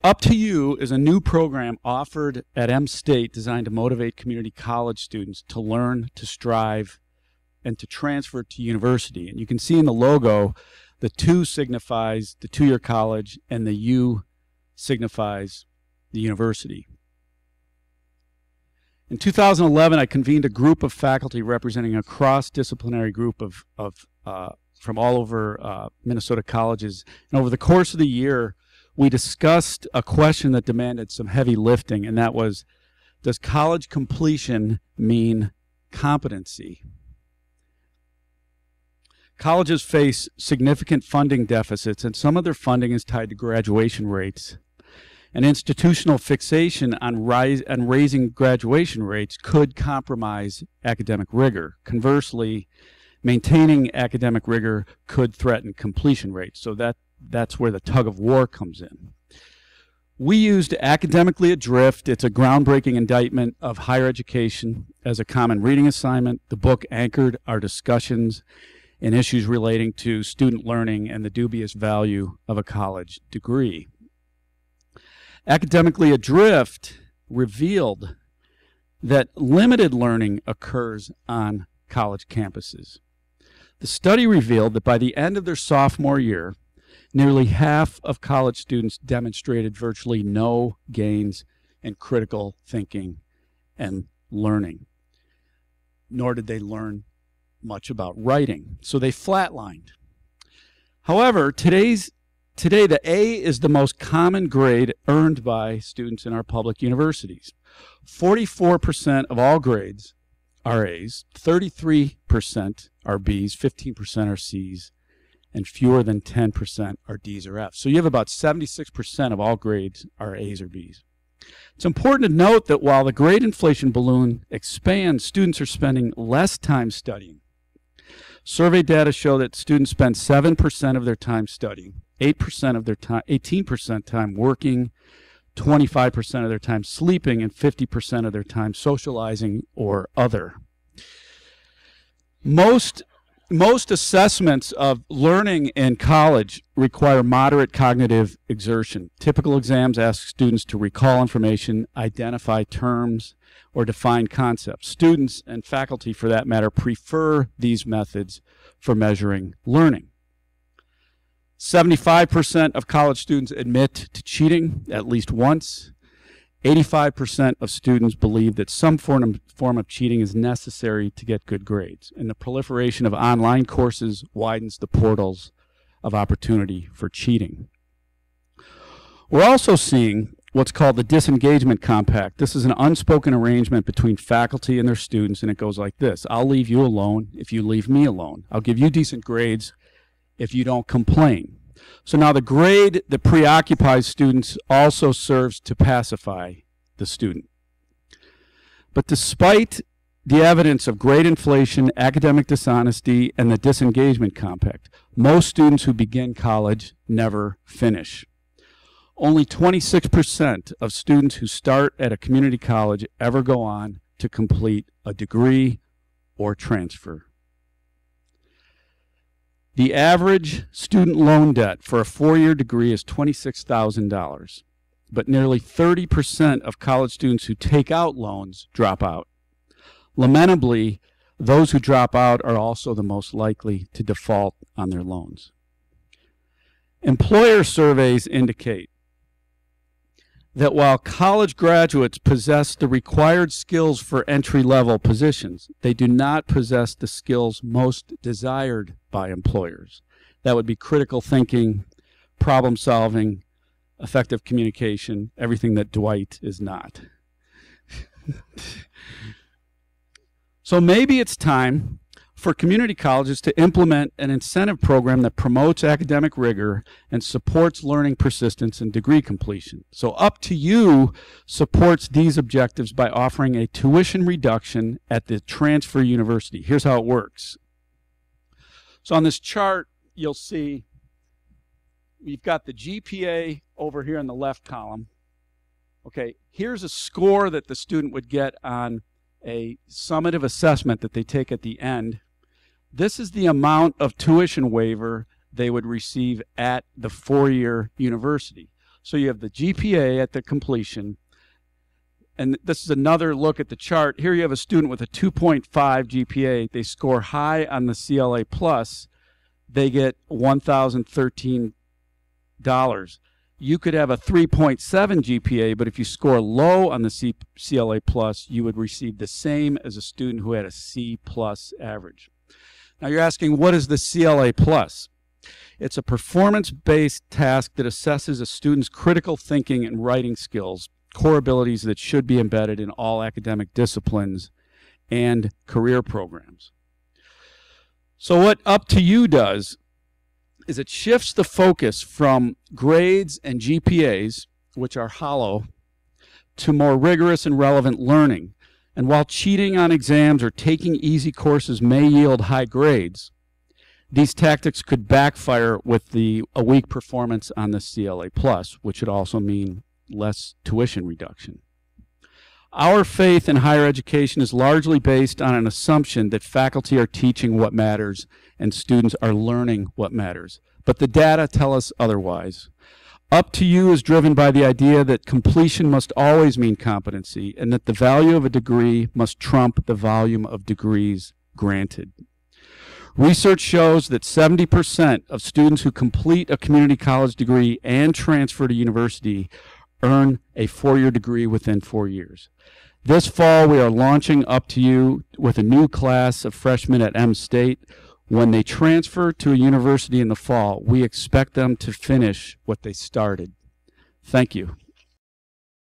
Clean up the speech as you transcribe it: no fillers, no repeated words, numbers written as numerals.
up2U is a new program offered at M State designed to motivate community college students to learn, to strive, and to transfer to university. And you can see in the logo, the 2 signifies the 2-year college and the U signifies the university. In 2011, I convened a group of faculty representing a cross-disciplinary group from all over Minnesota colleges. And over the course of the year, we discussed a question that demanded some heavy lifting, and that was, does college completion mean competency? Colleges face significant funding deficits, and some of their funding is tied to graduation rates. An institutional fixation on raising graduation rates could compromise academic rigor. Conversely, maintaining academic rigor could threaten completion rates. So that's where the tug of war comes in. We used Academically Adrift. It's a groundbreaking indictment of higher education as a common reading assignment. The book anchored our discussions in issues relating to student learning and the dubious value of a college degree. Academically Adrift revealed that limited learning occurs on college campuses. The study revealed that by the end of their sophomore year, nearly half of college students demonstrated virtually no gains in critical thinking and learning, nor did they learn much about writing. So they flatlined. However, today the A is the most common grade earned by students in our public universities. 44% of all grades are A's, 33% are B's, 15% are C's, and fewer than 10% are D's or F's. So you have about 76% of all grades are A's or B's. It's important to note that while the grade inflation balloon expands, students are spending less time studying. Survey data show that students spend 7% of their time studying, 8% of their time, 18% time working, 25% of their time sleeping, and 50% of their time socializing or other. Most assessments of learning in college require moderate cognitive exertion. Typical exams ask students to recall information, identify terms, or define concepts. Students, and faculty for that matter, prefer these methods for measuring learning. 75% of college students admit to cheating at least once. 85% of students believe that some form of cheating is necessary to get good grades. And the proliferation of online courses widens the portals of opportunity for cheating. We're also seeing what's called the disengagement compact. This is an unspoken arrangement between faculty and their students, and it goes like this. I'll leave you alone if you leave me alone. I'll give you decent grades if you don't complain. So now the grade that preoccupies students also serves to pacify the student. But despite the evidence of grade inflation, academic dishonesty, and the disengagement compact, most students who begin college never finish. Only 26% of students who start at a community college ever go on to complete a degree or transfer. The average student loan debt for a 4-year degree is $26,000, but nearly 30% of college students who take out loans drop out. Lamentably, those who drop out are also the most likely to default on their loans. Employer surveys indicate that while college graduates possess the required skills for entry-level positions, they do not possess the skills most desired by employers. That would be critical thinking, problem solving, effective communication, everything that Dwight is not. So maybe it's time for community colleges to implement an incentive program that promotes academic rigor and supports learning persistence and degree completion. So up2U supports these objectives by offering a tuition reduction at the transfer university. Here's how it works. So on this chart, you'll see we've got the GPA over here in the left column. Okay, here's a score that the student would get on a summative assessment that they take at the end. This is the amount of tuition waiver they would receive at the 4-year university. So you have the GPA at the completion, and this is another look at the chart. Here you have a student with a 2.5 GPA. They score high on the CLA plus. They get $1,013. You could have a 3.7 GPA, but if you score low on the CLA plus, you would receive the same as a student who had a C plus average. Now you're asking, what is the CLA plus? It's a performance-based task that assesses a student's critical thinking and writing skills, core abilities that should be embedded in all academic disciplines and career programs. So what up2U does is it shifts the focus from grades and GPAs, which are hollow, to more rigorous and relevant learning. And while cheating on exams or taking easy courses may yield high grades, these tactics could backfire with a weak performance on the CLA plus, which would also mean less tuition reduction. Our faith in higher education is largely based on an assumption that faculty are teaching what matters and students are learning what matters. But the data tell us otherwise. up2U is driven by the idea that completion must always mean competency and that the value of a degree must trump the volume of degrees granted. Research shows that 70% of students who complete a community college degree and transfer to university earn a four-year degree within 4 years. This fall, we are launching up2U with a new class of freshmen at M State. When they transfer to a university in the fall, we expect them to finish what they started. Thank you.